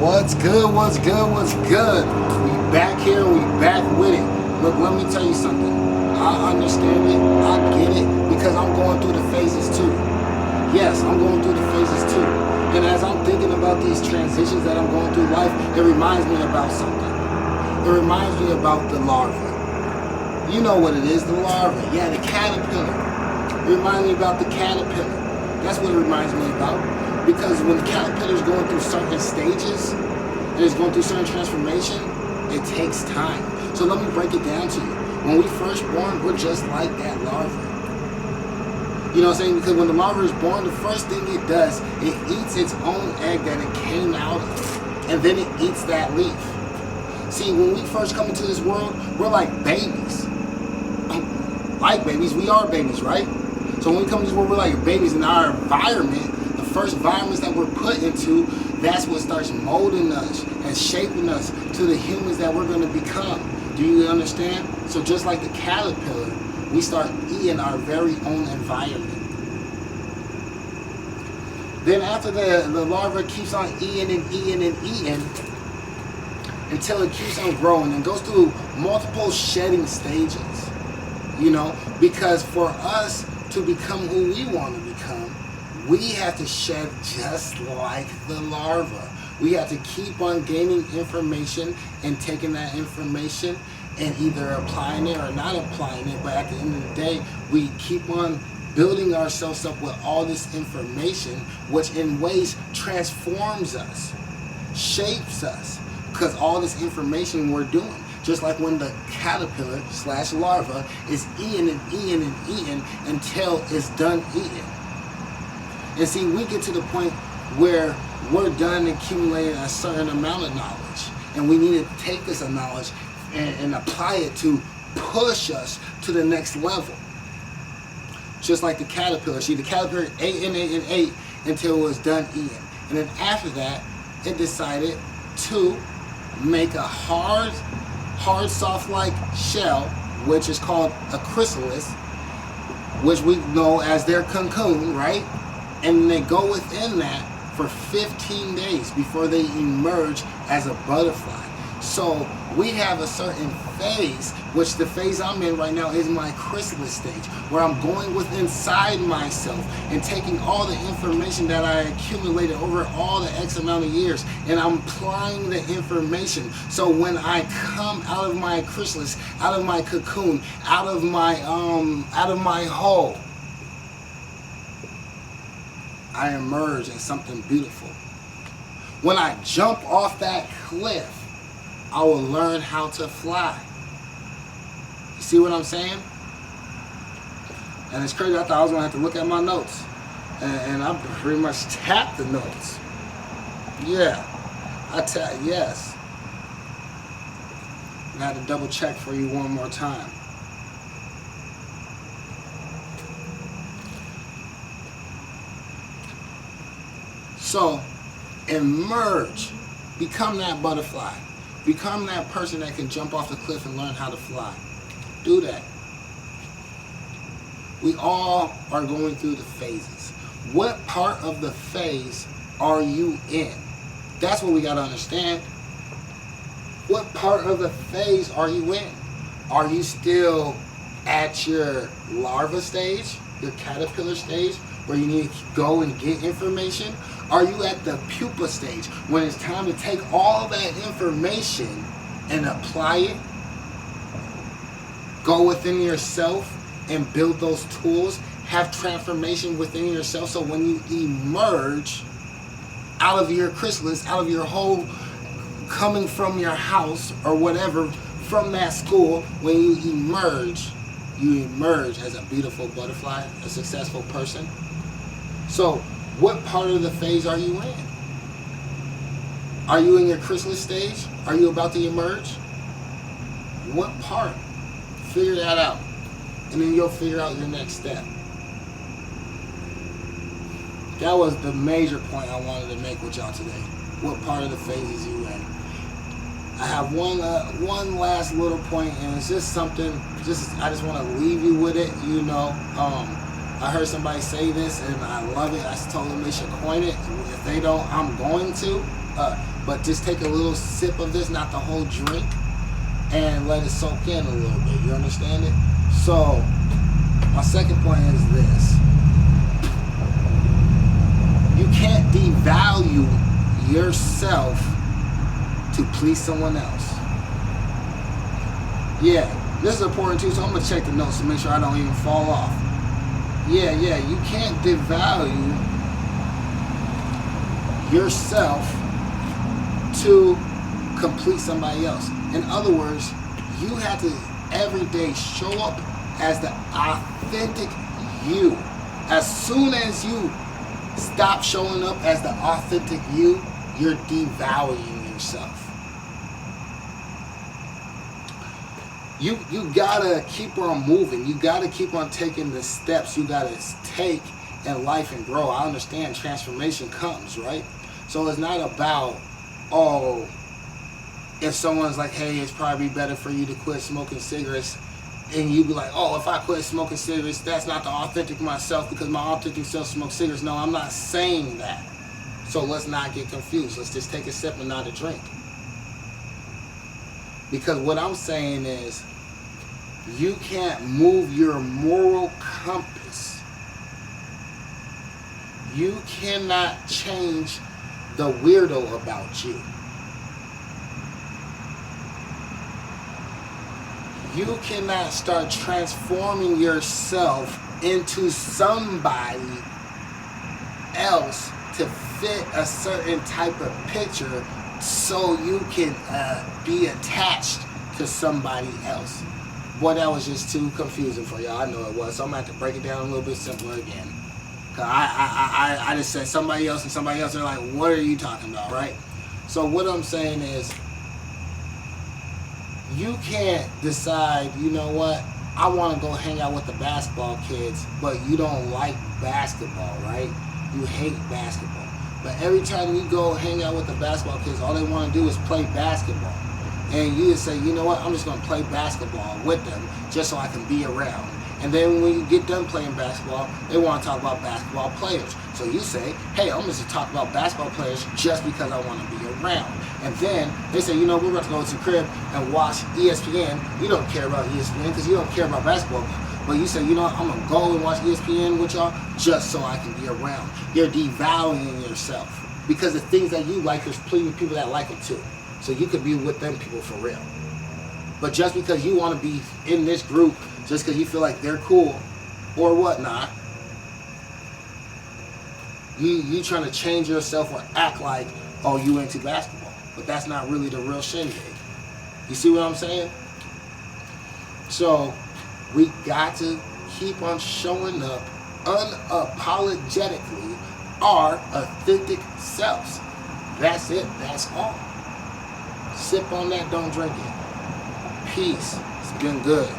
What's good? What's good? What's good? We back here. We back with it. Look, let me tell you something. I understand it. I get it because I'm going through the phases too. Yes, I'm going through the phases too. And as I'm thinking about these transitions that I'm going through life, it reminds me about something. It reminds me about the larva. You know what it is, the larva. Yeah, the caterpillar. It reminds me about the caterpillar. That's what it reminds me about. Because when the caterpillar is going through certain stages, and it's going through certain transformation, it takes time. So let me break it down to you. When we first born, we're just like that larva. You know what I'm saying? Because when the larva is born, the first thing it does, it eats its own egg that it came out of. And then it eats that leaf. See, when we first come into this world, we're like babies. Like babies, we are babies, right? So when we come to this world, we're like babies in our environment. The first environments that we're put into, that's what starts molding us and shaping us to the humans that we're going to become. Do you understand? So just like the caterpillar, we start eating our very own environment. Then after the larva keeps on eating and eating and eating until it keeps on growing and goes through multiple shedding stages. You know, because for us to become who we want to become, we have to shed just like the larva. We have to keep on gaining information and taking that information and either applying it or not applying it. But at the end of the day, we keep on building ourselves up with all this information, which in ways transforms us, shapes us, because all this information we're doing. Just like when the caterpillar / larva is eating and eating and eating until it's done eating. And see, we get to the point where we're done accumulating a certain amount of knowledge. And we need to take this knowledge and apply it to push us to the next level. Just like the caterpillar. See, the caterpillar ate and ate and ate until it was done eating. And then after that, it decided to make a hard soft-like shell, which is called a chrysalis, which we know as their cocoon, right? And they go within that for 15 days before they emerge as a butterfly. So we have a certain phase, which the phase I'm in right now is my chrysalis stage, where I'm going within inside myself and taking all the information that I accumulated over all the X amount of years, and I'm applying the information. So when I come out of my chrysalis, out of my cocoon, out of my hole, I emerge as something beautiful. When I jump off that cliff, I will learn how to fly. You see what I'm saying? And it's crazy, I thought I was going to have to look at my notes. And I pretty much tapped the notes. Yeah, yes. And I had to double check for you one more time. So, emerge. Become that butterfly. Become that person that can jump off the cliff and learn how to fly. Do that. We all are going through the phases. What part of the phase are you in? That's what we got to understand. What part of the phase are you in? Are you still at your larva stage, your caterpillar stage, where you need to go and get information? Are you at the pupa stage, when it's time to take all that information and apply it? Go within yourself and build those tools, have transformation within yourself, so when you emerge out of your chrysalis, out of your hole, coming from your house or whatever, from that school, when you emerge as a beautiful butterfly, a successful person. So, what part of the phase are you in? Are you in your chrysalis stage? Are you about to emerge? What part? Figure that out. And then you'll figure out your next step. That was the major point I wanted to make with y'all today. What part of the phases you in? I have one last little point, and it's just something. I just want to leave you with it. You know, I heard somebody say this and I love it. I told them they should coin it. If they don't, I'm going to. But just take a little sip of this, not the whole drink, and let it soak in a little bit. You understand it? So, my second point is this. You can't devalue yourself to please someone else. Yeah, this is important too, so I'm going to check the notes to make sure I don't even fall off. Yeah, you can't devalue yourself to complete somebody else. In other words, you have to every day show up as the authentic you. As soon as you stop showing up as the authentic you, you're devaluing yourself. You gotta keep on moving. You gotta keep on taking the steps you gotta take in life and grow. I understand transformation comes, right? So it's not about, oh, if someone's like, hey, it's probably better for you to quit smoking cigarettes, and you be like, oh, if I quit smoking cigarettes, that's not the authentic myself because my authentic self smokes cigarettes. No, I'm not saying that. So let's not get confused. Let's just take a sip and not a drink. Because what I'm saying is, you can't move your moral compass. You cannot change the weirdo about you. You cannot start transforming yourself into somebody else to fit a certain type of picture so you can be attached to somebody else. Boy, that was just too confusing for y'all. I know it was. So I'm going to have to break it down a little bit simpler again. Cause I just said somebody else and somebody else. They're like, what are you talking about, right? So what I'm saying is, you can't decide, you know what, I want to go hang out with the basketball kids, but you don't like basketball, right? You hate basketball. But every time you go hang out with the basketball kids, all they want to do is play basketball. And you just say, you know what, I'm just going to play basketball with them just so I can be around. And then when you get done playing basketball, they want to talk about basketball players. So you say, hey, I'm just going to talk about basketball players just because I want to be around. And then they say, you know, we're going to go to the crib and watch ESPN. You don't care about ESPN because you don't care about basketball. But you say, you know what, I'm going to go and watch ESPN with y'all just so I can be around. You're devaluing yourself because the things that you like, there's plenty of people that like them too. So you could be with them people for real. But just because you want to be in this group, just because you feel like they're cool or whatnot, you trying to change yourself or act like, oh, you into basketball. But that's not really the real shindig. You see what I'm saying? So we got to keep on showing up unapologetically our authentic selves. That's it. That's all. Sip on that. Don't drink it. Peace. It's been good.